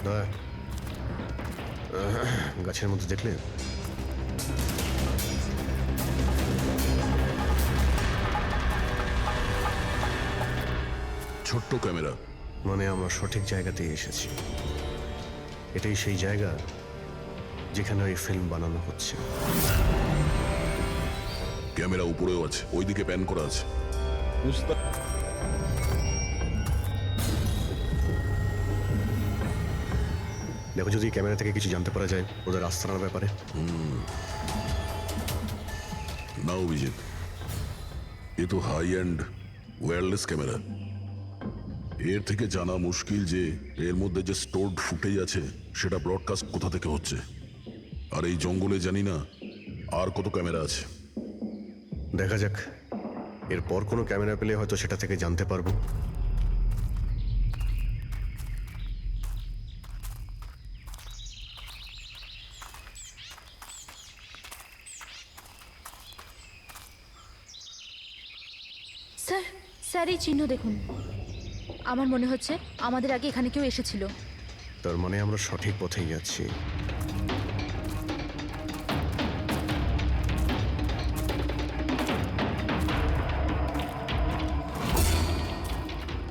দয়া গাছের মধ্যে দেখলে ছোট্ট ক্যামেরা। মানে আমরা সঠিক জায়গাতেই এসেছি। এটাই সেই জায়গা যেখানে ওই ফিল্ম বানানো হচ্ছে। ক্যামেরা উপরেও আছে, ওইদিকে প্যান করা আছে। দেখো, যদি ক্যামেরা থেকে কিছু জানতে পারা যায় ওদের আস্তানার ব্যাপারে। না অভিজিৎ, এ তো হাই অ্যান্ড ওয়্যারলেস ক্যামেরা। এর থেকে জানা মুশকিল যে এর মধ্যে যে স্টোরড ফুটেজ আছে সেটা ব্রডকাস্ট কোথা থেকে হচ্ছে। আর এই জঙ্গলে জানি না আর কত ক্যামেরা আছে। দেখা যাক, এরপর কোনো ক্যামেরা পেলে হয়তো সেটা থেকে জানতে পারবো। স্যার, স্যার এই চিহ্ন দেখুন। আমার মনে হচ্ছে আমাদের আগে এখানে কেউ এসেছিল। তার মানে আমরা সঠিক পথেই যাচ্ছি।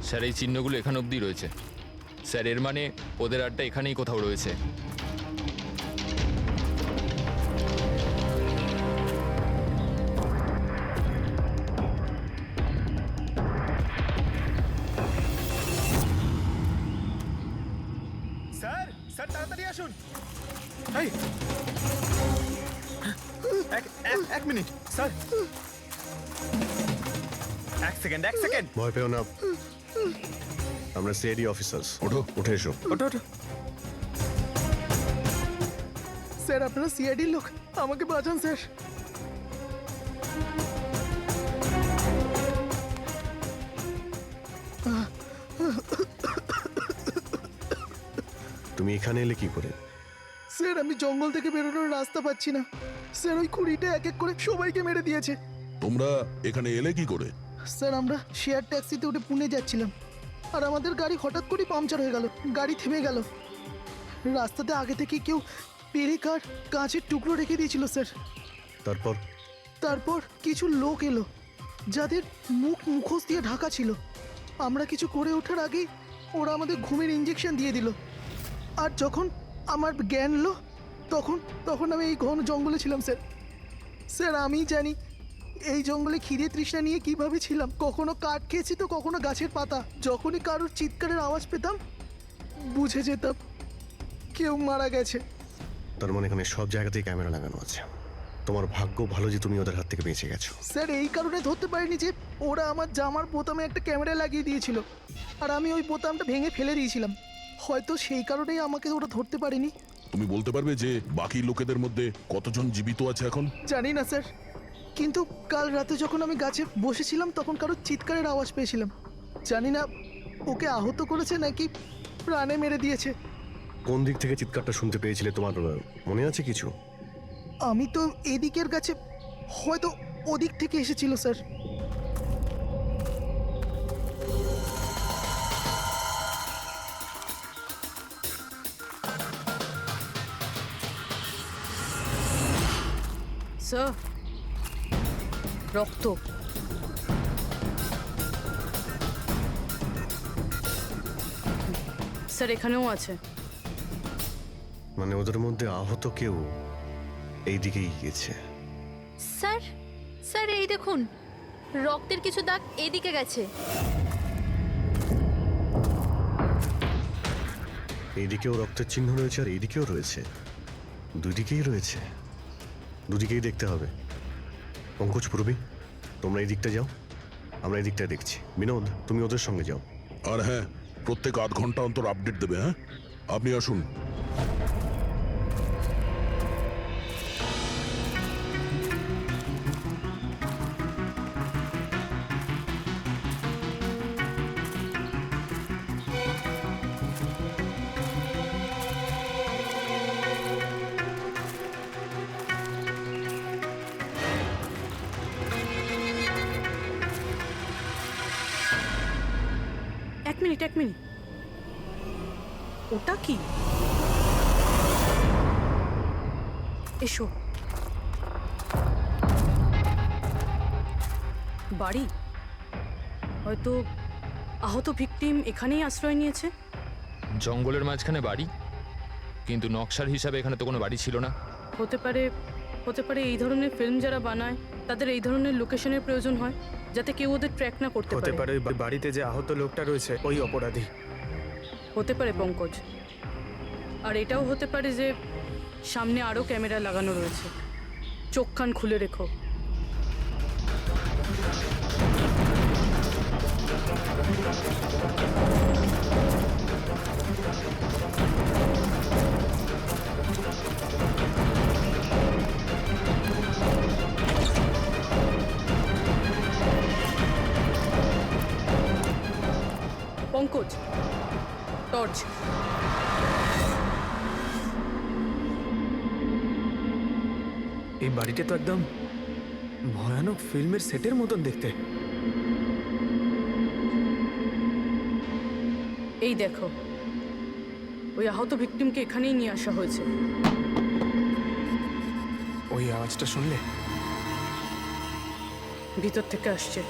স্যার এই চিহ্নগুলো এখানে অবধি রয়েছে। স্যার এর মানে ওদের আড্ডা এখানেই কোথাও রয়েছে। স্যার, স্যার তাড়াতাড়ি আসুন। এই, এক মিনিট স্যার, এক সেকেন্ড। ভয় পেও না, আমরা সিআইডি অফিসার্স। ওঠো। উঠে এসো। ওঠো। স্যার, আপনারা সিআইডির লোক, আমাকে বাঁচান স্যার। তুমি এখানে এলে কি করে? স্যার, আমি জঙ্গল থেকে বেরোনোর রাস্তা পাচ্ছি না। স্যার, ওই কুড়িটা এক এক করে সবাইকে মেরে দিয়েছে। তোমরা এখানে এলে কি করে? স্যার, আমরা শেয়ার ট্যাক্সিতে উঠে পুনে যাচ্ছিলাম, আর আমাদের গাড়ি হঠাৎ করে পাংচার হয়ে গেল। গাড়ি থেমে গেল। রাস্তাতে আগে থেকে কেউ পেরেকার কাঁচের টুকরো রেখে দিয়েছিল স্যার। তারপর কিছু লোক এলো যাদের মুখোশ দিয়ে ঢাকা ছিল। আমরা কিছু করে ওঠার আগেই ওরা আমাদের ঘুমের ইঞ্জেকশন দিয়ে দিল। আর যখন আমার জ্ঞান এলো তখন আমি এই ঘন জঙ্গলে ছিলাম স্যার। স্যার, আমি জানি এই জঙ্গলে খিদে তৃষ্ণা নিয়ে কিভাবে ছিলাম। কখনো কাঠ খেয়েছি তো কখনো গাছের পাতা। যখনই কারোর চিৎকারের আওয়াজ পেতাম বুঝে যেতাম কেউ মারা গেছে। তার মানে এখানে সব জায়গাতেই ক্যামেরা লাগানো আছে। তোমার ভাগ্য ভালো যে তুমি ওদের হাত থেকে বেঁচে গেছো। স্যার, এই কারণে ধরতে পারিনি যে ওরা আমার জামার বোতামে একটা ক্যামেরা লাগিয়ে দিয়েছিল, আর আমি ওই বোতামটা ভেঙে ফেলে দিয়েছিলাম। হয়তো সেই কারণেই আমাকে ওরা ধরতে পারেনি। তুমি বলতে পারবে যে বাকি লোকেদের মধ্যে কতজন জীবিত আছে এখন? জানি না স্যার, কিন্তু কাল রাতে যখন আমি গাছে বসেছিলাম তখন কারোর চিৎকারের আওয়াজ পেয়েছিলাম। জানি না ওকে আহত করেছে নাকি প্রাণে মেরে দিয়েছে। কোন দিক থেকে চিৎকারটা শুনতে পেয়েছিলে তোমার মনে আছে কিছু? আমি তো এদিকের কাছে, হয়তো ওদিক থেকে এসেছিল স্যার। স্যার, রক্ত। স্যার, এখানেও আছে। মানে ওদের মধ্যে আহত কেউ এই দিকেই গিয়েছে। স্যার, স্যার এই দেখুন, রক্তের কিছু দাগ এদিকে গেছে। এইদিকেও রক্তের চিহ্ন রয়েছে আর এইদিকেও রয়েছে। দুদিকেই রয়েছে, দুদিকেই দেখতে হবে। পঙ্কজ, পূর্বী, তোমরা এই দিকটা যাও, আমরা এই দিকটা দেখছি। বিনোদ, তুমি ওদের সঙ্গে যাও। আর হ্যাঁ, প্রত্যেক আধ ঘন্টা অন্তর আপডেট দেবে। হ্যাঁ, আপনি আসুন। এক মিনিট। ওটা কি? এসো। বাড়ি? হয়তো আহত ভিকটিম এখানেই আশ্রয় নিয়েছে। জঙ্গলের মাঝখানে বাড়ি, কিন্তু নকশার হিসাবে এখানে তো কোনো বাড়ি ছিল না। হতে পারে, হতে পারে এই ধরনের ফিল্ম যারা বানায় তাদের এই ধরনের লোকেশনের প্রয়োজন হয়, যাতে কেউ ওদের ট্র্যাক না করতে হতে পারে। পারে ওই বাড়িতে যে আহত লোকটা রয়েছে ওই অপরাধী। হতে পারে পঙ্কজ। আর এটাও হতে পারে যে সামনে আরও ক্যামেরা লাগানো রয়েছে। চোখ কান খুলে রেখো। পঙ্কজ, টর্চ। এই বাড়িটা তো একদম ভয়ানক ফিল্মের সেটের মতন দেখতে। এই দেখো, ওই আহত ভিকটিমকে এখানেই নিয়ে আসা হয়েছে। ওই আওয়াজটা শুনলে? ভিতর থেকে আসছে।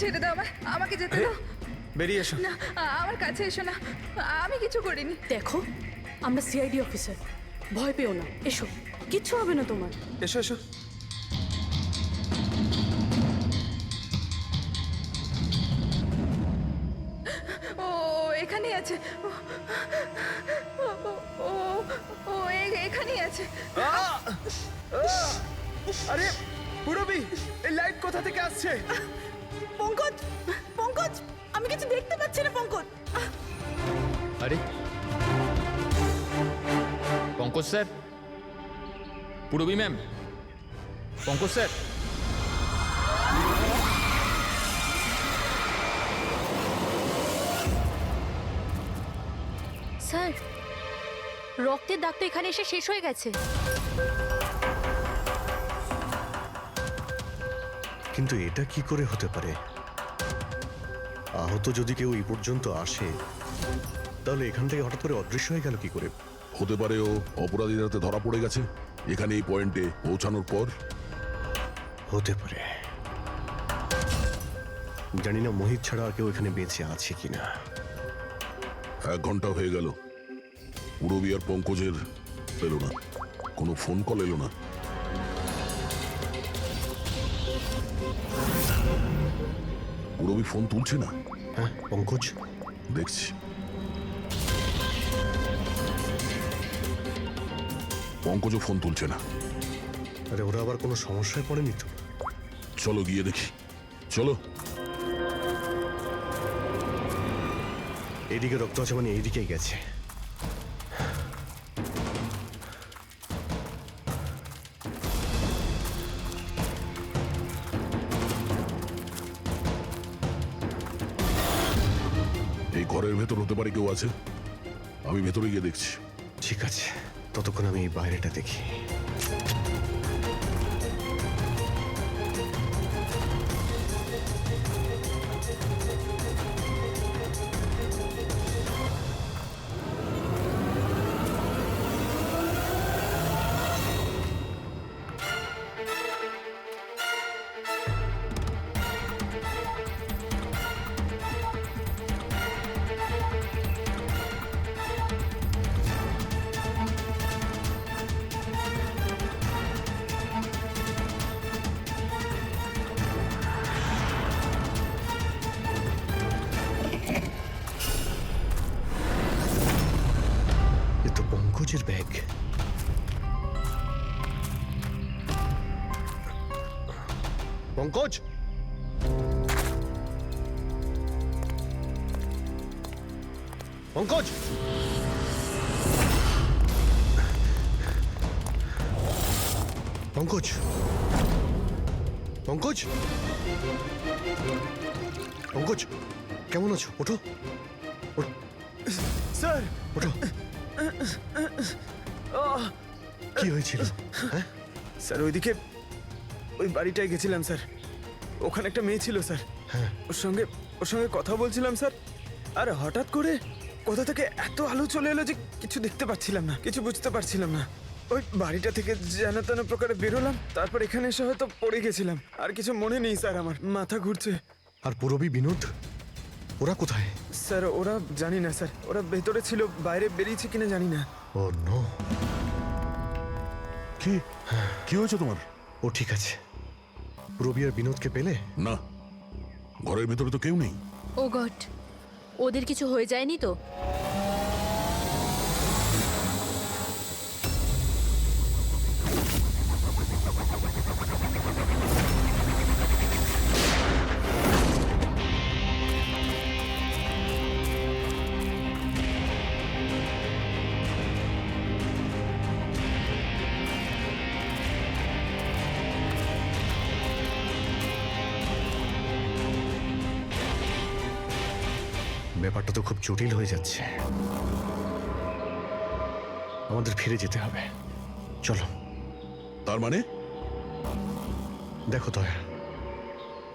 ছেড়ে দাও আমায়, আমাকে যেতে দাও। বেরিয়ে এসো। না, আমার কাছে এসো না, আমি কিছু করিনি। দেখো, আমরা সিআইডি অফিসার, ভয় পেও না। এসো, কিচ্ছু হবে না তোমার। এসো এসো। ও এখানেই আছে, ও ও ও এখানেই আছে। আরে পুরবি, এই লাইট কোথা থেকে আসছে? পঙ্কজ, পঙ্কজ, আমি কিছু দেখতে পাচ্ছি না পঙ্কজ। আরে Pankaj sir, Purabi ma'am, Pankaj sir. Sir, রক্তের দাগ তো এখানে এসে শেষ হয়ে গেছে। কিন্তু এটা কি করে হতে পারে? আহত যদি কেউ এই পর্যন্ত আসে, তাহলে এখান থেকে হঠাৎ করে অদৃশ্য হয়ে গেল কি করে? হতে পারে ও অপরাধীর হাতে ধরা পড়ে গেছে এখানে এই পয়েন্টে পৌঁছানোর পর। হতে পারে। জানি না মোহিত ছাড়া আর কেউ এখানে বেঁচে আছে কিনা। 1 ঘন্টা হয়ে গেল, পুরবী আর পঙ্কজের এলো না, কোনো ফোন কল এলো না। পুরবী ফোন তুলছে না। হ্যাঁ পঙ্কজ, দেখছি। পঙ্কজও ফোন তুলছে না। আরে ওরা আবার কোনো সমস্যায় পড়েনি তো? চলো গিয়ে দেখি, চলো। এইদিকে রক্ত আছে মানে এইদিকেই গেছে। এই ঘরের ভেতর হতে পারে কেউ আছে, আমি ভেতরে গিয়ে দেখছি। ঠিক আছে, ততক্ষণ আমি এই বাইরেটা দেখি। এ তো পঙ্কজের ব্যাগ। পঙ্কজ, পঙ্কজ, পঙ্কজ, পঙ্কজ, পঙ্কজ, কেমন আছো? ওঠো, ওঠো, স্যার ওঠো। কি হয়েছিল? হ্যাঁ, স্যার ওইদিকে ওই বাড়িটায় গেছিলাম স্যার। ওখানে একটা মেয়ে ছিল স্যার। হ্যাঁ। ওর সঙ্গে কথা বলছিলাম স্যার। আর হঠাৎ করে কোথা থেকে এত আলো চলে এলো যে কিছু দেখতে পাচ্ছিলাম না, কিছু বুঝতে পারছিলাম না। ওই বাড়িটা থেকে যেন তেন প্রকারে বেরোলাম, তারপর এখানে এসে হয়তো পড়ে গেছিলাম। আর কিছু মনে নেই স্যার, আমার মাথা ঘুরছে। আর পুরবী, বিনোদ, ওরা কোথায়? স্যার ওরা জানি না স্যার, ওরা ভেতরে ছিল, বাইরে বেরিয়েছে কিনা জানি না। ও নো। কি কি হয়েছে তোমার? ও ঠিক আছে। পুরবী আর বিনোদকে পেলে? না, ঘরের ভেতরে তো কেউ নেই। ও গড, ওদের কিছু হয়ে যায়নি তো? ব্যাপারটা তো খুব জটিল হয়ে যাচ্ছে। আমাদের ফিরে যেতে হবে। চলো। তার মানে দেখো দয়া,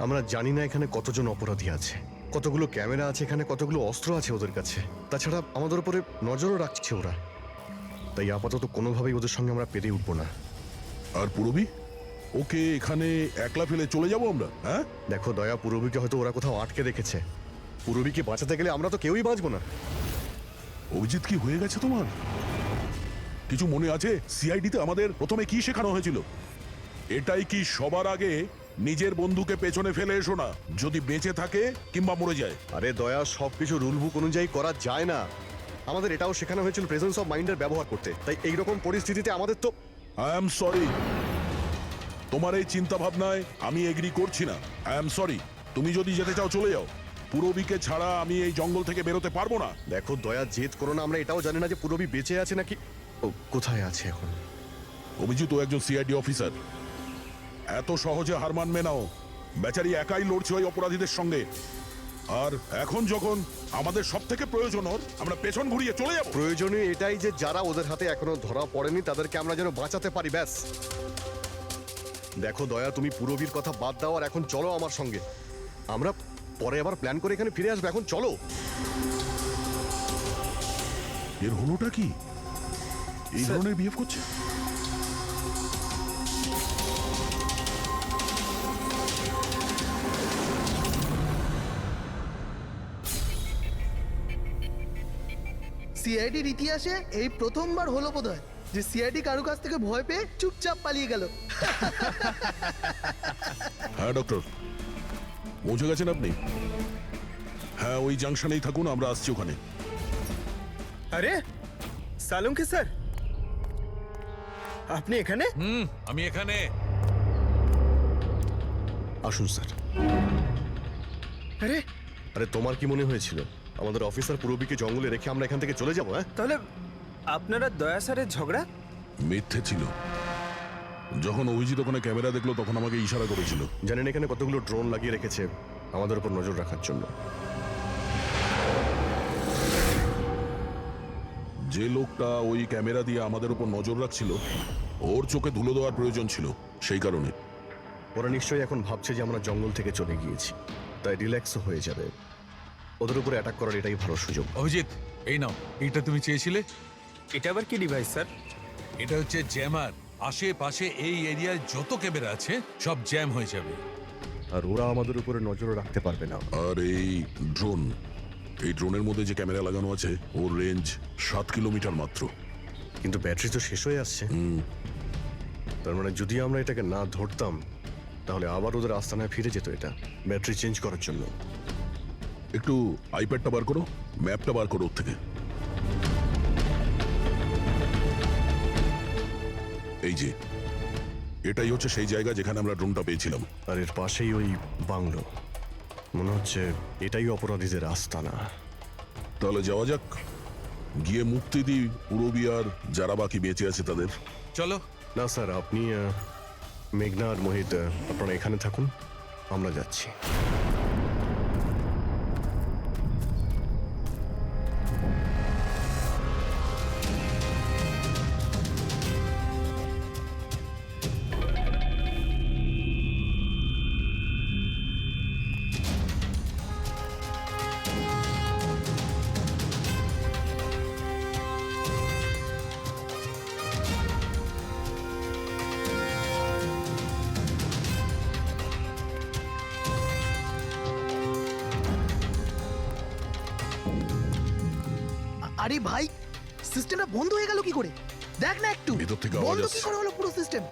আমরা জানি না এখানে কতজন অপরাধী আছে, কতগুলো ক্যামেরা আছে এখানে, কতগুলো অস্ত্র আছে ওদের কাছে। তাছাড়া আমাদের উপরে নজরও রাখছে ওরা। তাই আপাতত কোনোভাবেই ওদের সঙ্গে আমরা পেরে উঠবো না। আর পুরবী, ওকে এখানে একলা ফেলে চলে যাব আমরা? হ্যাঁ, দেখো দয়া, পুরবীকে হয়তো ওরা কোথাও আটকে রেখেছে। পুরবীকে বাঁচাতে গেলে আমরা তো কেউই বাঁচবো না। অভিজিৎ কি হয়ে গেছে তোমার? কিছু মনে আছে সিআইডিতে আমাদের প্রথমে কি শেখানো হয়েছিল? এটাই কি সবার আগে নিজের বন্ধুকে পেছনে ফেলে এসো না, যদি বেঁচে থাকে কিংবা মরে যায়। আরে দয়া, সবকিছু রুল বুক অনুযায়ী করা যায় না। আমাদের এটাও শেখানো হয়েছিল প্রেজেন্স অফ মাইন্ডের ব্যবহার করতে। তাই এইরকম পরিস্থিতিতে আমাদের তো আই এম সরি, তোমার এই চিন্তা ভাবনায় আমি এগ্রি করছি না। আই এম সরি, তুমি যদি যেতে চাও চলে যাও। পুরবীকে ছাড়া আমি এই জঙ্গল থেকে বেরোতে পারবো না। দেখো দয়া, জেদ করো না। আমরা এটাও জানি না যে পুরবী বেঁচে আছে নাকি ও কোথায় আছে এখন। অভিজিৎ ও একজন সিআইডি অফিসার, এত সহজে হার মানবে নাও। বেচারি একাই লড়ছে ওই অপরাধীদের সঙ্গে। আর এখন যখন আমাদের সব থেকে প্রয়োজন ওর, আমরা পেছন ঘুরিয়ে চলে যাব। প্রয়োজনীয় এটাই যে যারা ওদের হাতে এখনো ধরা পড়েনি তাদেরকে আমরা যেন বাঁচাতে পারি, ব্যাস। দেখো দয়া, তুমি পুরবীর কথা বাদ দাও আর এখন চলো আমার সঙ্গে। আমরা পরে আবার প্ল্যান করে এখানে ফিরে আসবো। এখন চলো। এর হলোটা কি? এই ধরনের বিহেভ করছে? সিআইডির ইতিহাসে এই প্রথমবার হলো বোধহয় যে সিআইডি কারো কাছ থেকে ভয় পেয়ে চুপচাপ পালিয়ে গেল। হ্যাঁ ডক্টর, পৌঁছে গেছেন আপনি? হ্যাঁ, ওই জাংশনেই থাকুন, আমরা আসছি ওখানে। আরে সালুঙ্কি স্যার, আপনি এখানে? আমি এখানে। আসুন স্যার। আরে আরে তোমার কি মনে হয়েছিল আমাদের অফিসার পুরবীকে জঙ্গলে রেখে আমরা এখান থেকে চলে যাবো? হ্যাঁ, তাহলে আপনারা দয়া স্যারের ঝগড়া? মিথ্যে ছিল। যখন অভিজিৎ ওখানে ক্যামেরা দেখলো তখন আমাকে ইশারা করেছিল। জানেন এখানে কতগুলো ড্রোন লাগিয়ে রেখেছে আমাদের উপর নজর রাখার জন্য। যে লোকটা ওই ক্যামেরা দিয়ে আমাদের উপর নজর রাখছিল, ওর চোখে ধুলো দেওয়ার প্রয়োজন ছিল, সেই কারণে। ওরা নিশ্চয়ই এখন ভাবছে যে আমরা জঙ্গল থেকে চলে গিয়েছি, তাই রিল্যাক্সও হয়ে যাবে। ওদের উপরে অ্যাটাক করার এটাই ভালো সুযোগ। অভিজিৎ, এই নাও, এটা তুমি চেয়েছিলে। এটা আবার কি ডিভাইস স্যার? এটা হচ্ছে জ্যামার। আশেপাশে এই এরিয়ায় যত ক্যামেরা আছে সব জ্যাম হয়ে যাবে। আর ওরা আমাদের উপরে নজরও রাখতে পারবে না। আর এই ড্রোন, এই ড্রোনের মধ্যে যে ক্যামেরা লাগানো আছে ওর রেঞ্জ 7 কিলোমিটার মাত্র। কিন্তু ব্যাটারি তো শেষ হয়ে আসছে। তার মানে যদি আমরা এটাকে না ধরতাম তাহলে আবার ওদের আস্তানায় ফিরে যেত এটা ব্যাটারি চেঞ্জ করার জন্য। একটু আইপ্যাডটা বার করো, ম্যাপটা বার করো ওর থেকে। এই যে, এটাই হচ্ছে সেই জায়গা যেখানে আমরা ড্রোনটা পেয়েছিলাম। আর এর পাশেই ওই বাংলো। মনে হচ্ছে এটাই অপরাধীদের আস্তানা। তাহলে যাওয়া যাক, গিয়ে মুক্তি দিই পুরবী আর যারা বাকি বেঁচে আছে তাদের। চলো। না স্যার, আপনি মেঘনা আর মোহিত, আপনারা এখানে থাকুন, আমরা যাচ্ছি। আরে ভাই, সিস্টেমটা বন্ধ হয়ে গেল কি করে? দেখ না একটু, ভিতর থেকে আওয়াজ বন্ধ কি আসছে। করে হলো পুরো সিস্টেম?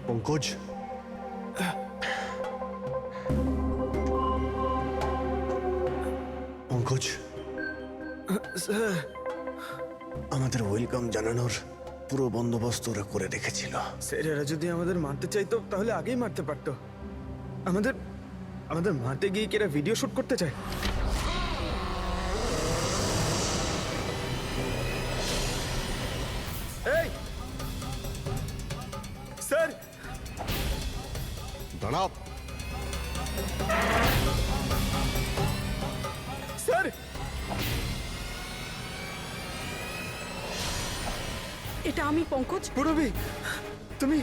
পঙ্কজ, পঙ্কজ, স্যার, আমাদের ওয়েলকাম জানানোর পুরো বন্দোবস্ত ওরা করে রেখেছিল। স্যার এরা যদি আমাদের মারতে চাইতো তাহলে আগেই মারতে পারতো। আমাদের আমাদের মারতে গিয়ে কি এরা ভিডিও শুট করতে চায়? এই স্যার, দাঁড়াও। স্যার, এটা আমি পঙ্কজ। পুরবি, তুমি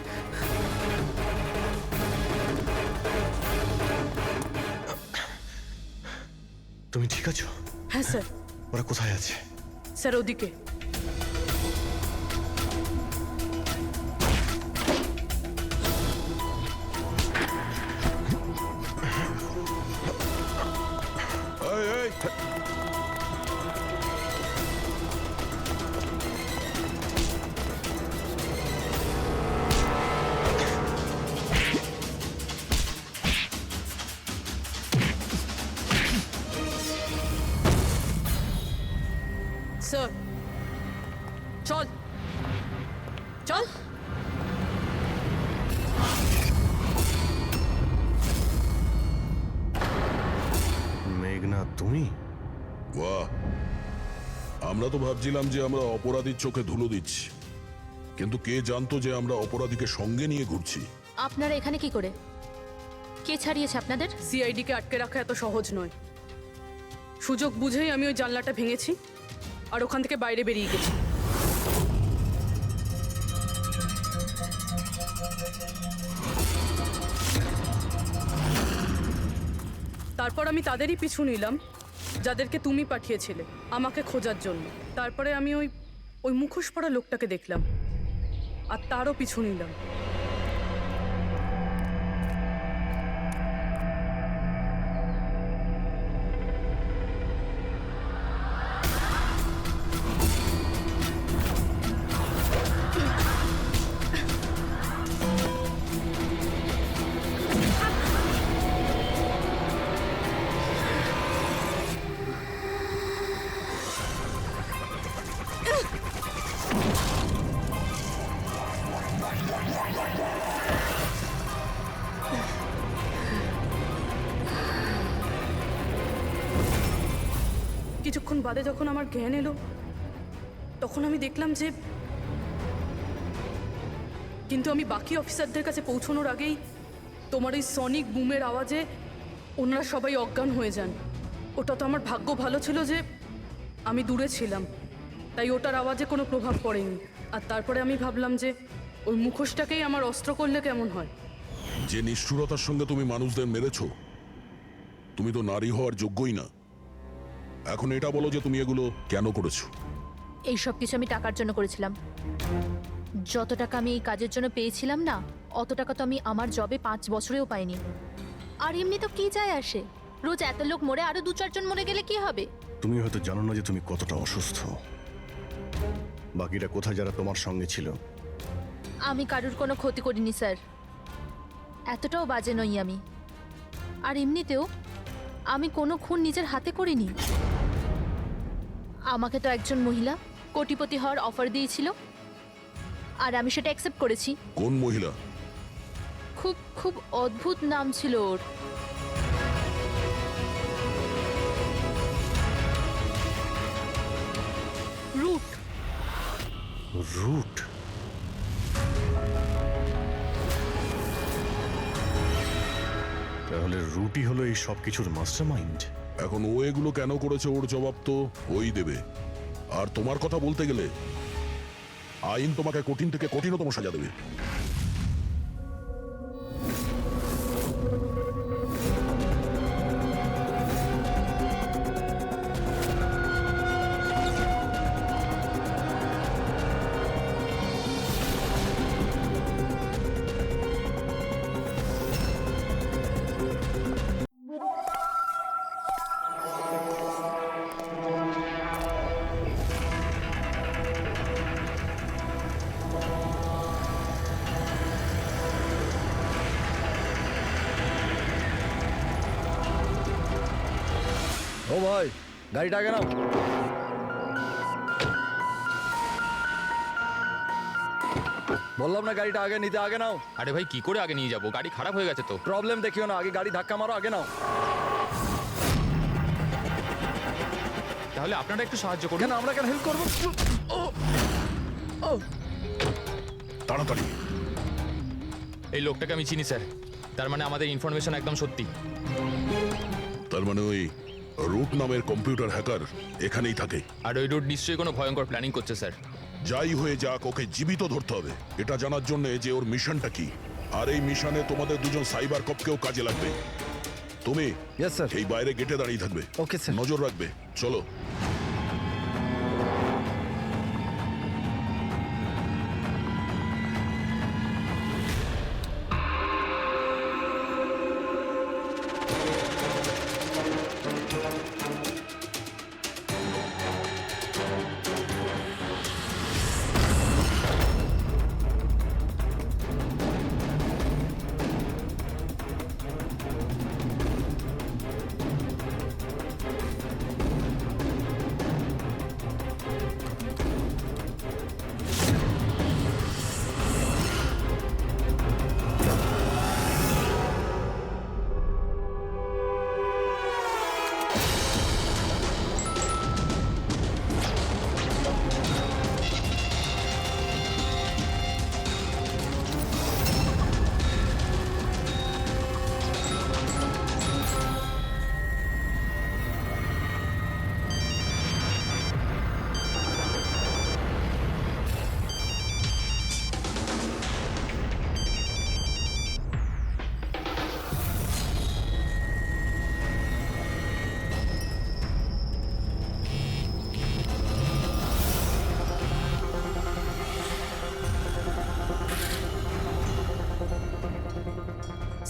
তুমি ঠিক আছো? হ্যাঁ স্যার। ওরা কোথায় আছে? স্যার ওদিকে। এই, এই, স্যার চল চল। মেঘনা, তুমি? বাহ, আমরা তো ভাবছিলাম যে আমরা অপরাধীর চোখে ধুলো দিচ্ছি, কিন্তু কে জানতো যে আমরা অপরাধীকে সঙ্গে নিয়ে ঘুরছি। আপনারা এখানে কি করে? কে ছাড়িয়েছে আপনাদের? সিআইডিকে আটকে রাখা এত সহজ নয়। সুযোগ বুঝেই আমি ওই জানলাটা ভেঙেছি আর ওখান থেকে বাইরে বেরিয়ে গেছি। তারপর আমি তাদেরই পিছু নিলাম যাদেরকে তুমি পাঠিয়েছিলে আমাকে খোঁজার জন্য। তারপরে আমি ওই ওই মুখোশ পরা লোকটাকে দেখলাম আর তারও পিছু নিলাম। কিছুক্ষণ বাদে যখন আমার জ্ঞান এলো তখন আমি দেখলাম যে, কিন্তু আমি বাকি অফিসারদের কাছে পৌঁছানোর আগেই তোমার ওই সনিক বুমের আওয়াজে ওনারা সবাই অজ্ঞান হয়ে যান। ওটা তো আমার ভাগ্য ভালো ছিল যে আমি দূরে ছিলাম, তাই ওটার আওয়াজে কোনো প্রভাব পড়েনি। আর তারপরে আমি ভাবলাম যে ওই মুখোশটাকেই আমার অস্ত্র করলে কেমন হয়। যে নিষ্ঠুরতার সঙ্গে তুমি মানুষদের মেরেছো, তুমি তো নারী হওয়ার যোগ্যই না। এখন এটা বলো যে তুমি এগুলো কেন করেছো? এই সব কিছু আমি টাকার জন্য করেছিলাম। যত টাকা আমি এই কাজের জন্য পেয়েছিলাম না, অত টাকা তো আমি আমার জবে 5 বছরেও পাইনি। আর এমনি তো কি যায় আসে, রোজ এত লোক মরে আরো 2-4 জন মরে গেলে কি হবে? তুমি হয়তো জানো না যে তুমি কতটা অসুস্থ। বাকিরা কোথায় যারা তোমার সঙ্গে ছিল? আমি কারুর কোনো ক্ষতি করিনি স্যার, এতটাও বাজে নই আমি। আর এমনিতেও আমি কোনো খুন নিজের হাতে করিনি। আমাকে তো একজন মহিলা কোটিপতি হওয়ার অফার দিয়েছিল, আর আমি সেটা অ্যাকসেপ্ট করেছি। কোন মহিলা? খুব খুব অদ্ভুত নাম ছিল ওর। রুট। রুট? তাহলে রুটই হলো এই সব কিছুর মাস্টারমাইন্ড। এখন ও এগুলো কেন করেছে ওর জবাব তো ওই দেবে। আর তোমার কথা বলতে গেলে আইন তোমাকে কঠিন থেকে কঠিনতম সাজা দেবে। ও ভাই, গাড়িটা আগে নাও। বললাম না গাড়িটা আগে নিতে, আগে নাও। আরে ভাই কি করে আগে নিয়ে যাবো, গাড়ি খারাপ হয়ে গেছে তো। প্রবলেম দেখিও না, আগে গাড়ি ধাক্কা মারো, আগে নাও। তাহলে আপনারা একটু সাহায্য করুন। কেন, আমরা কেন হেল্প করবো? তাড়াতাড়ি। এই লোকটাকে আমি চিনি স্যার, তার মানে আমাদের ইনফরমেশন একদম সত্যি। তার মানে ওই রুট নামের কম্পিউটার হ্যাকার এখানেই থাকে। আর ওই রুট নিশ্চয়ই কোনো ভয়ঙ্কর প্ল্যানিং করছে স্যার। যাই হয়ে যাক, ওকে জীবিত ধরতে হবে, এটা জানার জন্য যে ওর মিশনটা কি। আর এই মিশনে তোমাদের দুজন সাইবার কপকেও কাজে লাগবে। তুমি ইয়েস স্যার। এই বাইরে গেটে দাঁড়িয়ে থাকবে। Okay sir. নজর রাখবে। চলো।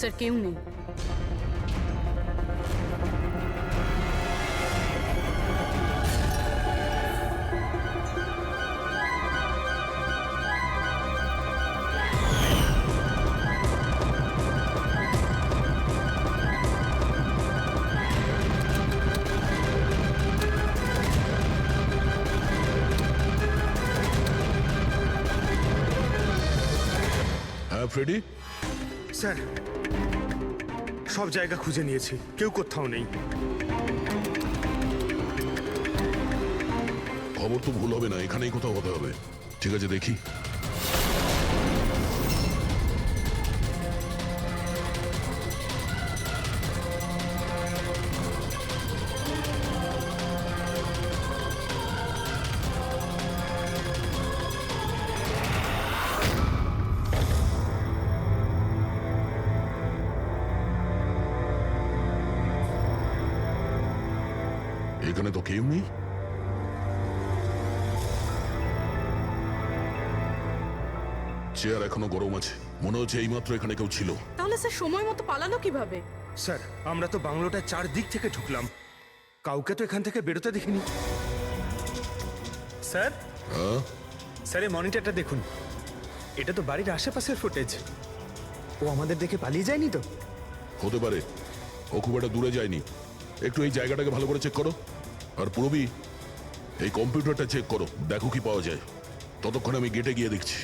স্যার কেউ নেই। হ্যাঁ ফ্রেডি। স্যার, সব জায়গা খুঁজে নিয়েছি, কেউ কোথাও নেই। খবর তো ভুল হবে না, এখানেই কোথাও হতে হবে। ঠিক আছে, দেখি। এখানে তো কেউ নেই। চেয়ার এখনো গরম আছে, মনে হচ্ছে এইমাত্র এখানে কেউ ছিল। তাহলে স্যার সময় মতো পালালো কিভাবে? স্যার, আমরা তো বাংলোটার চারদিক থেকে ঢুকলাম, কাউকে তো এখান থেকে বেরোতে দেখিনি স্যার হ্যাঁ স্যার এই মনিটরটা দেখুন, এটা তো বাড়ির আশেপাশের ফুটেজ। ও আমাদের দেখে পালিয়ে যায়নি তো? হতে পারে, ও খুব একটা দূরে যায়নি। একটু এই জায়গাটাকে ভালো করে চেক করো। আর পুরবি, এই কম্পিউটারটা চেক করো, দেখো কি পাওয়া যায়। ততক্ষণ আমি গেটে গিয়ে দেখছি।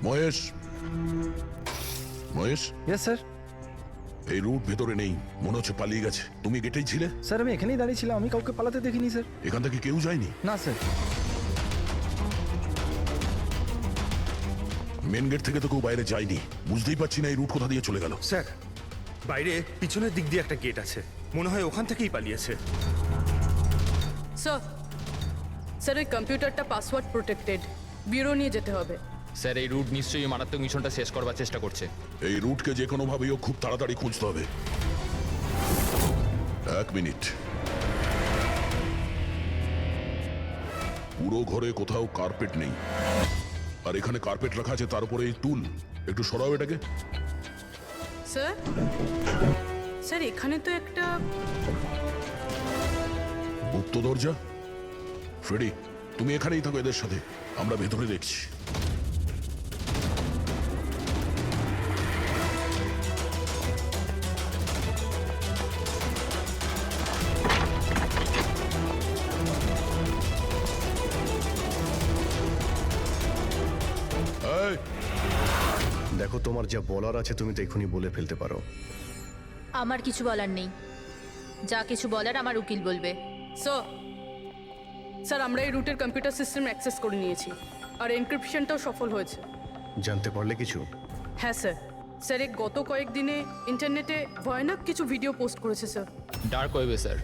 Mahesh, Mahesh, yes sir. এই রুট ভেতরে নেই, মনে হচ্ছে পালিয়ে গেছে। তুমি গেটেই ছিলে? স্যার আমি এখানেই দাঁড়িয়ে ছিলাম, আমি কাউকে পালাতে দেখিনি স্যার। এখান থেকে কেউ যায়নি? না স্যার। মেন গেট থেকে তো কেউ বাইরে যায়নি। বুঝতেই পারছি না এই রুট কোথা দিয়ে চলে গেল। স্যার বাইরে পিছনের দিক দিয়ে একটা গেট আছে, মনে হয় ওখান থেকেই পালিয়েছে। স্যার স্যার ওই কম্পিউটারটা পাসওয়ার্ড প্রোটেক্টেড, ব্যুরো নিয়ে যেতে হবে। স্যার এই রুট নিশ্চয়ই মারাত্মক মিশনটা শেষ করবার চেষ্টা করছে। এই রুটকে যে কোনোভাবেই খুব তাড়াতাড়ি খুঁজতে হবে। 1 মিনিট। পুরো ঘরে কোথাও কার্পেট নেই, আর এখানে কার্পেট রাখা আছে, তার উপরে এই টুল। একটু সরাও এটাকে। স্যার স্যার এখানে তো একটা গুপ্ত দরজা। ফ্রেডি, তুমি এখানেই থাকো এদের সাথে, আমরা ভেতরে দেখছি। এই, দেখো, তোমার যা বলার আছে তুমি তো এখনই বলে ফেলতে পারো। আমার কিছু বলার নেই, যা কিছু বলার আমার উকিল বলবে। স্যার স্যার আমরা এই রুটের কম্পিউটার সিস্টেম অ্যাক্সেস করে নিয়েছি, আর এনক্রিপশনটাও সফল হয়েছে। জানতে পারলে কিছু? হ্যাঁ স্যার। স্যার এই গত কয়েকদিনে ইন্টারনেটে ভয়ানক কিছু ভিডিও পোস্ট করেছে স্যার। ডার্ক ওয়েবে স্যার।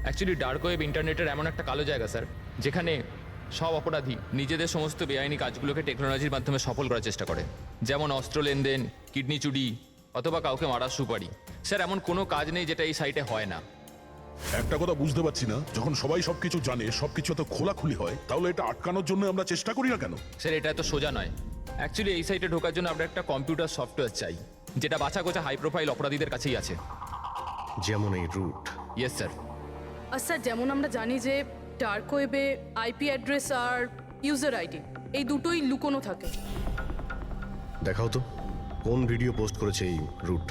অ্যাকচুয়ালি ডার্ক ওয়েব ইন্টারনেটের এমন একটা কালো জায়গা স্যার, যেখানে সব অপরাধী নিজেদের সমস্ত বেআইনি কাজগুলোকে টেকনোলজির মাধ্যমে সফল করার চেষ্টা করে। যেমন অস্ত্র লেনদেন, কিডনি চুরি, অথবা কাউকে মারার সুপারি। স্যার এমন কোনো কাজ নেই যেটা এই সাইটে হয় না। একটা কথা বুঝতে পারছি না, যখন সবাই সবকিছু জানে, সবকিছু এত খোলাখুলি হয়, তাহলে এটা আটকানোর জন্য আমরা চেষ্টা করি না কেন? স্যার এটা এত সোজা নয়। অ্যাকচুয়ালি এই সাইটে ঢোকার জন্য আমরা একটা কম্পিউটার সফটওয়্যার চাই, যেটা বাছা গোছা হাই প্রোফাইল অপরাধীদের কাছেই আছে। যেমন এই রুট। Yes sir. আর স্যার যেমন আমরা জানি যে ডার্ক ওয়েবে আইপি অ্যাড্রেস আর ইউজার আইডি এই দুটোই লুকোনো থাকে। দেখাও তো কোন ভিডিও পোস্ট করেছে এই রুট।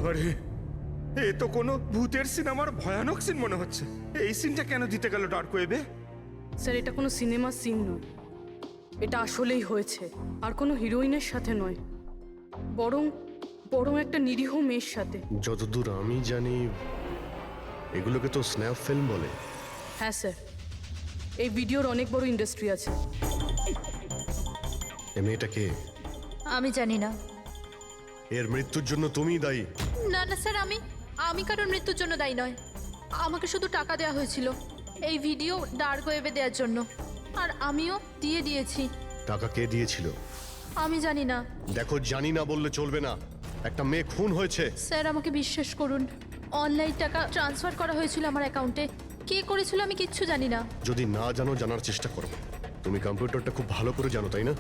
বাবারে, এ তো কোনো ভূতের সিনেমার ভয়ানক সিন মনে হচ্ছে। এই সিনটা কেন দিতে গেল ডার্ক ওয়েবে? স্যার এটা কোনো সিনেমার সিন নয়, এটা আসলেই হয়েছে। আর কোনো হিরোইনের সাথে নয়, বরং বরং একটা নিরীহ মেয়ের সাথে। যতদূর আমি জানি এগুলোকে তো স্ন্যাপ ফিল্ম বলে। হ্যাঁ স্যার, এই ভিডিওর অনেক বড় ইন্ডাস্ট্রি আছে। এ মেয়েটাকে, আমি জানি না। এর মৃত্যুর জন্য তুমিই দায়ী। না না স্যার, আমি কারোর মৃত্যুর জন্য দায়ী নয়। আমাকে শুধু টাকা দেওয়া হয়েছিল এই ভিডিও ডার্ক ওয়েবে দেওয়ার জন্য, আর আমিও দিয়েছি। টাকা কে দিয়েছিল? আমি জানি না দেখো, জানি না বললে চলবে না। একটা মেয়ে খুন হয়েছে। স্যার, আমাকে বিশ্বাস করুন, অনলাইন টাকা ট্রান্সফার করা হয়েছিল আমার অ্যাকাউন্টে। কে করেছিল আমি কিচ্ছু জানি না। যদি না জানো, জানার চেষ্টা করো। তুমি কম্পিউটারটা খুব ভালো করে জানো, তাই না?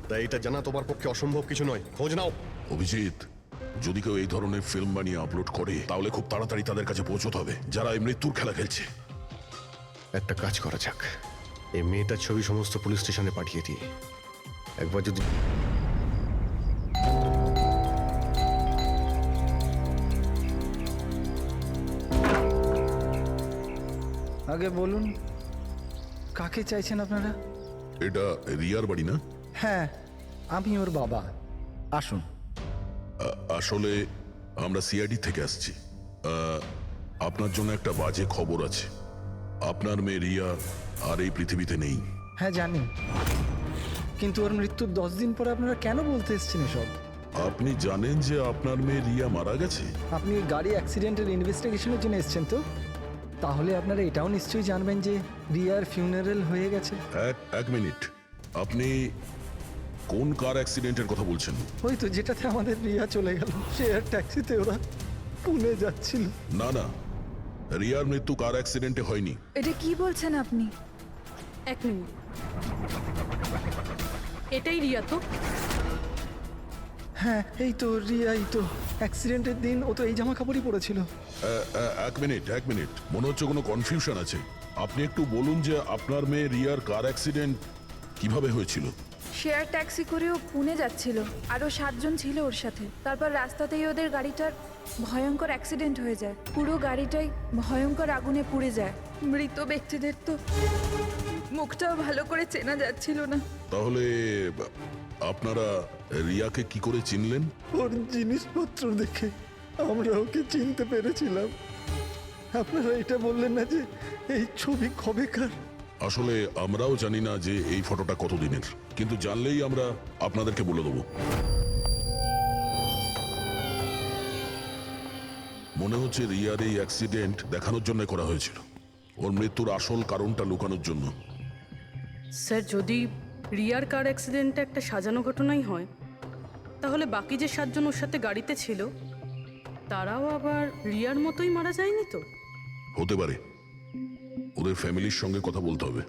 তাই এটা জানা তোমার পক্ষে অসম্ভব কিছু নয়। খোঁজ নাও। অভিজিৎ, যদি কেউ এই ধরনের ফিল্ম বানিয়ে আপলোড করে তাহলে খুব তাড়াতাড়ি তাদের কাছে পৌঁছতে হবে যারা এই মৃত্যুর খেলা খেলছে। একটা কাজ করা যাক, এই মেয়েটার ছবি সমস্ত পুলিশ স্টেশনে পাঠিয়ে দিই। একবার যদি আগে বলুন, কাকে চাইছেন আপনারা? এটা রিয়ার বাড়ি না? হ্যাঁ, আমি ওর বাবা। আসুন। আসলে আমরা সিআইডি থেকে আসছি। আপনার জন্য একটা বাজে খবর আছে। আপনার মেয়ে রিয়া আর এই পৃথিবীতে নেই। হ্যাঁ জানি, কিন্তু ওর মৃত্যুর 10 দিন পরে আপনারা কেন বলতে এসছেন এসব? আপনি জানেন যে আপনার মেয়ে রিয়া মারা গেছে? আপনি ওই গাড়ি অ্যাক্সিডেন্টের ইনভেস্টিগেশনের জন্য এসছেন তো? তাহলে আপনারা এটাও নিশ্চয়ই জানবেন যে রিয়ার ফিউনারেল হয়ে গেছে। এক মিনিট, আপনি কোন কার অ্যাক্সিডেন্টের কথা বলছেন? ওই তো যেটাতে আমাদের রিয়া চলে গেল, শেয়ার ট্যাক্সিতে ওরা পুনে যাচ্ছিল। না না, রিয়ার মৃত্যু কার অ্যাক্সিডেন্টে হয়নি। এটা কি বলছেন আপনি? এক মিনিট, এটাই রিয়া তো? হ্যাঁ এই তো রিয়াই তো। অ্যাক্সিডেন্টের দিন ও তো এই জামা কাপড়ই পরেছিল। এক মিনিট, মনে হচ্ছে কোনো কনফিউশন আছে। আপনি একটু বলুন যে আপনার মেয়ে রিয়ার কার অ্যাক্সিডেন্ট কিভাবে হয়েছিল? শেয়ার ট্যাক্সি করেও পুনে যাচ্ছিল, আরও 7 জন ছিল ওর সাথে। তারপর রাস্তাতেই ওদের গাড়িটার ভয়ঙ্কর অ্যাক্সিডেন্ট হয়ে যায়। পুরো গাড়িটাই ভয়ঙ্কর আগুনে পুড়ে যায়। মৃত ব্যক্তিদের তো মুখটাও ভালো করে চেনা যাচ্ছিল না। তাহলে আপনারা রিয়াকে কি করে চিনলেন? ওর জিনিসপত্র দেখে আমরা ওকে চিনতে পেরেছিলাম। আপনারা এটা বললেন না যে এই ছবি কবেকার? আসলে আমরাও জানি না যে এই ফটোটা কতদিনের, কিন্তু জানলেই আমরা আপনাদেরকে বলে দেবো। মনে হচ্ছে রিয়ার এই অ্যাক্সিডেন্ট দেখানোর জন্য করা হয়েছিল, ওর মৃত্যুর আসল কারণটা লুকানোর জন্য। স্যার, যদি রিয়ার কার অ্যাক্সিডেন্টটা একটা সাজানো ঘটনাই হয়, তাহলে বাকি যে 7 জন ওর সাথে গাড়িতে ছিল তারাও আবার রিয়ার মতোই মারা যায়নি তো? হতে পারে, ওদের ফ্যামিলির সঙ্গে কথা বলতে হবে।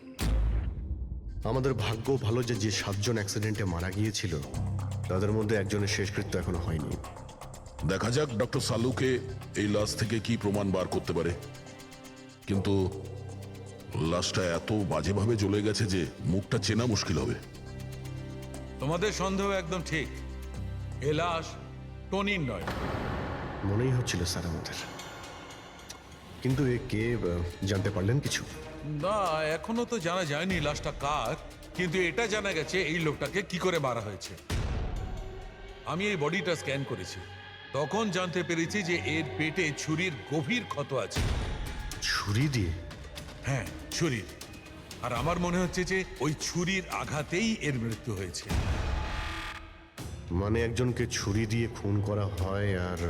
আমাদের ভাগ্য ভালো যে 7 জন অ্যাক্সিডেন্টে মারা গিয়েছিল তাদের মধ্যে একজনের শেষকৃত্য এখনো হয়নি। দেখা যাক ডক্টর সালুকে এই লাশ থেকে কি প্রমাণ বার করতে পারে। কিন্তু লাশটা এত বাজেভাবে জ্বলে গেছে যে মুখটা চেনা মুশকিল হবে। তোমাদের সন্দেহ একদম ঠিক। এ লাশ টনির নয়। মনেই হচ্ছিল স্যার আমাদের, কিন্তু এ কে জানতে পারলেন কিছু? না, এখনো তো জানা যায়নি লাশটা কার, কিন্তু এটা জানা গেছে এই লোকটাকে কি করে মারা হয়েছে। আমি এই বডিটা স্ক্যান করেছি, তখন জানতে পেরেছি যে এর পেটে ছুরির গভীর ক্ষত আছে। ছুরি দিয়ে? হ্যাঁ, ছুরির। আর আমার মনে হচ্ছে যে ওই ছুরির আঘাতেই এর মৃত্যু হয়েছে। মানে একজনকে ছুরি দিয়ে খুন করা হয় আর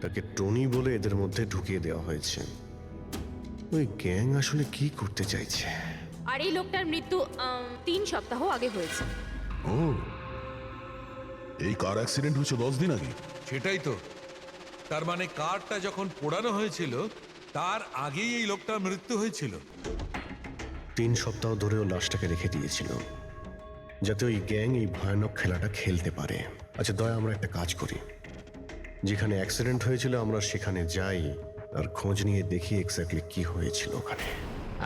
তাকে টনি বলে এদের মধ্যে ঢুকিয়ে দেওয়া হয়েছে। ওই গ্যাং আসলে কি করতে চাইছে? আর এই লোকটার মৃত্যু 3 সপ্তাহ আগে হয়েছে। ও, এই কার অ্যাক্সিডেন্ট হয়েছে 10 দিন আগে? সেটাই তো। তার মানে কারটা যখন পোড়ানো হয়েছিল তার আগেই এই লোকটার মৃত্যু হয়েছিল। 3 সপ্তাহ ধরেও লাশটাকে রেখে দিয়েছিল যাতে ওই গ্যাং এই ভয়ানক খেলাটা খেলতে পারে। আচ্ছা দয়া, আমরা একটা কাজ করি, যেখানে অ্যাক্সিডেন্ট হয়েছিল আমরা সেখানে যাই আর খোঁজ নিয়ে দেখি এক্স্যাক্টলি কি হয়েছিল ওখানে।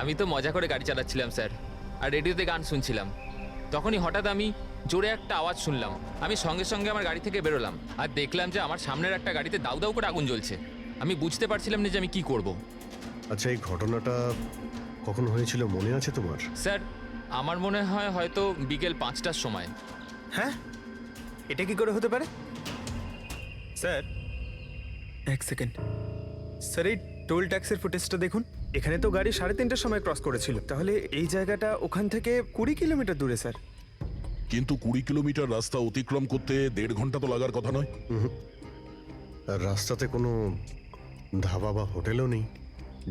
আমি তো মজা করে গাড়ি চালাচ্ছিলাম স্যার, আর রেডিওতে গান শুনছিলাম। তখনই হঠাৎ আমি জোরে একটা আওয়াজ শুনলাম। আমি সঙ্গে সঙ্গে আমার গাড়ি থেকে বেরোলাম আর দেখলাম যে আমার সামনের একটা গাড়িতে দাউ দাউ করে আগুন জ্বলছে। আমি বুঝতে পারছিলাম না যে আমি কি করব। আচ্ছা, এই ঘটনাটা কখন হয়েছিল মনে আছে তোমার? স্যার, আমার মনে হয় হয়তো বিকেল 5টার সময়। হ্যাঁ, এটা কি করে হতে পারে? স্যার, এক সেকেন্ড। স্যার, এই টোল ট্যাক্সের ফুটেজটা দেখুন। এখানে তো গাড়ি 3:30টার সময় ক্রস করেছিল, তাহলে এই জায়গাটা ওখান থেকে 20 কিলোমিটার দূরে স্যার। কিন্তু 20 কিলোমিটার রাস্তা অতিক্রম করতে 1.5 ঘন্টা তো লাগার কথা নয়। আর রাস্তাতে কোনো ধাবা বা হোটেলও নেই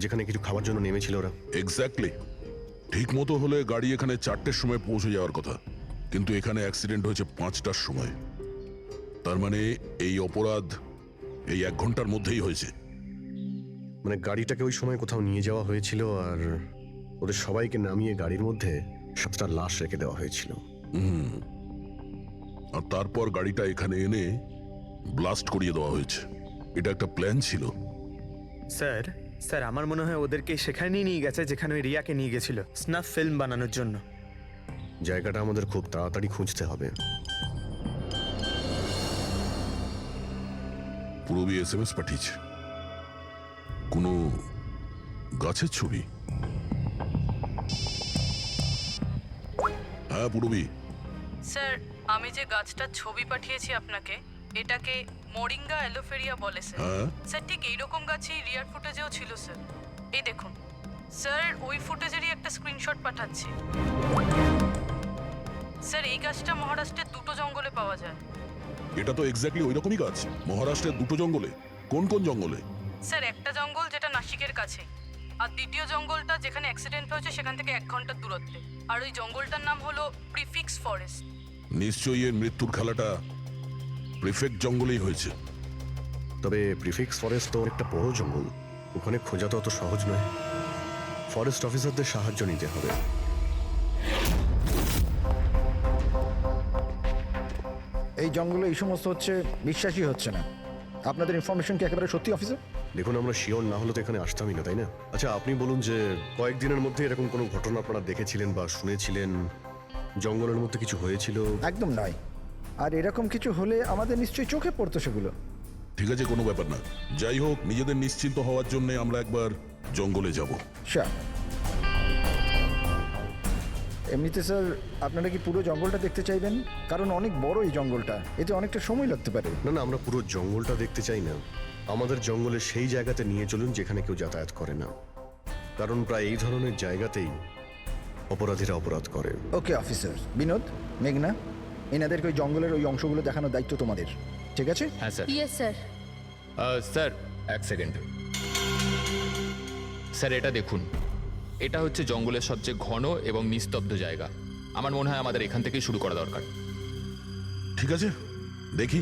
যেখানে কিছু খাবার জন্য নেমেছিল ওরা। এক্স্যাক্টলি, ঠিক মতো হলে গাড়ি এখানে 4টের সময় পৌঁছে যাওয়ার কথা, কিন্তু এখানে অ্যাক্সিডেন্ট হয়েছে 5টার সময়। তার মানে এই অপরাধ এই 1 ঘন্টার মধ্যেই হয়েছে। মানে গাড়িটাকে ওই সময় কোথাও নিয়ে যাওয়া হয়েছিল আর ওদের সবাইকে নামিয়ে গাড়ির মধ্যে 7টা লাশ রেখে দেওয়া হয়েছিল। আর তারপর গাড়িটা এখানে এনে ব্লাস্ট করিয়ে দেওয়া হয়েছে। এটা একটা প্ল্যান ছিল। স্যার, স্যার আমার মনে হয় ওদেরকে সেখানেই নিয়ে গেছে যেখানে ওই রিয়াকে নিয়ে গেছিল স্নাফ ফিল্ম বানানোর জন্য। জায়গাটা আমাদের খুব তাড়াতাড়ি খুঁজতে হবে। পূরবী SMS পাঠিয়েছে, কোনো গাছের ছবি। হ্যাঁ পূরবী, স্যার, আমি যে গাছটার ছবি পাঠিয়েছি আপনাকে, এটাকে মোরিঙ্গা অ্যালোফেরিয়া বলে স্যার। হ্যাঁ স্যার, ঠিক এইরকম গাছই রিয়ার ফুটেজেও ছিল স্যার। এই দেখুন স্যার, ওই ফুটেজেরই একটা স্ক্রিনশট পাঠাচ্ছি। স্যার, এই গাছটা মহারাষ্ট্রের 2টো জঙ্গলে পাওয়া যায়। এটা তো এক্স্যাক্টলি ওই রকমই গাছ। মহারাষ্ট্রের 2টো জঙ্গলে? কোন কোন জঙ্গলে? স্যার, একটা জঙ্গল যেটা নাসিকের কাছে, আর দ্বিতীয় জঙ্গলটা যেখানে অ্যাক্সিডেন্ট হয়েছে সেখান থেকে 1 ঘন্টার দূরত্বে। আর ওই জঙ্গলটার নাম হলো প্রিফিক্স ফরেস্ট। নিশ্চয়ই এর মৃত্যুর খেলাটা প্রিফেক্ট জঙ্গলেই হয়েছে। তবে প্রিফিক্স ফরেস্ট তো একটা বড় জঙ্গল, ওখানে খোঁজা তো অত সহজ নয়। ফরেস্ট অফিসারদের সাহায্য নিতে হবে। এই জঙ্গলে এই সমস্ত হচ্ছে, বিশ্বাসই হচ্ছে না। আপনাদের ইনফরমেশন কি একেবারে সত্যি অফিসার? দেখুন, আমরা শিওর না হলে তো এখানে আসতামই না, তাই না? আচ্ছা, আপনি বলুন যে কয়েকদিনের মধ্যে এরকম কোনো ঘটনা আপনারা দেখেছিলেন বা শুনেছিলেন? জঙ্গলের মধ্যে কিছু হয়েছিল? একদম নয়। আর এরকম কিছু হলে আমাদের নিশ্চয়ই চোখে পড়তো সেগুলো। ঠিক আছে, কোনো ব্যাপার না। যাই হোক, নিজেদের নিশ্চিন্ত হওয়ার জন্য আমরা একবার জঙ্গলে যাব। স্যার, এমনিতে স্যার আপনারা কি পুরো জঙ্গলটা দেখতে চাইবেন? কারণ অনেক বড় এই জঙ্গলটা, এতে অনেকটা সময় লাগতে পারে। না না, আমরা পুরো জঙ্গলটা দেখতে চাই না। আমাদের জঙ্গলে সেই জায়গাতে নিয়ে চলুন যেখানে কেউ যাতায়াত করে না, কারণ প্রায় এই ধরনের জায়গাতেই অপরাধীরা অপরাধ করে। Okay officer. বিনোদ, মেঘনা, এনাদেরকে ওই জঙ্গলের ওই অংশগুলো দেখানোর দায়িত্ব তোমাদের, ঠিক আছে? হ্যাঁ sir. Yes sir. Sir, 1 second. Sir, এটা দেখুন, এটা হচ্ছে জঙ্গলের সবচেয়ে ঘন এবং নিস্তব্ধ জায়গা। আমার মনে হয় আমাদের এখান থেকেই শুরু করা দরকার। ঠিক আছে, দেখি।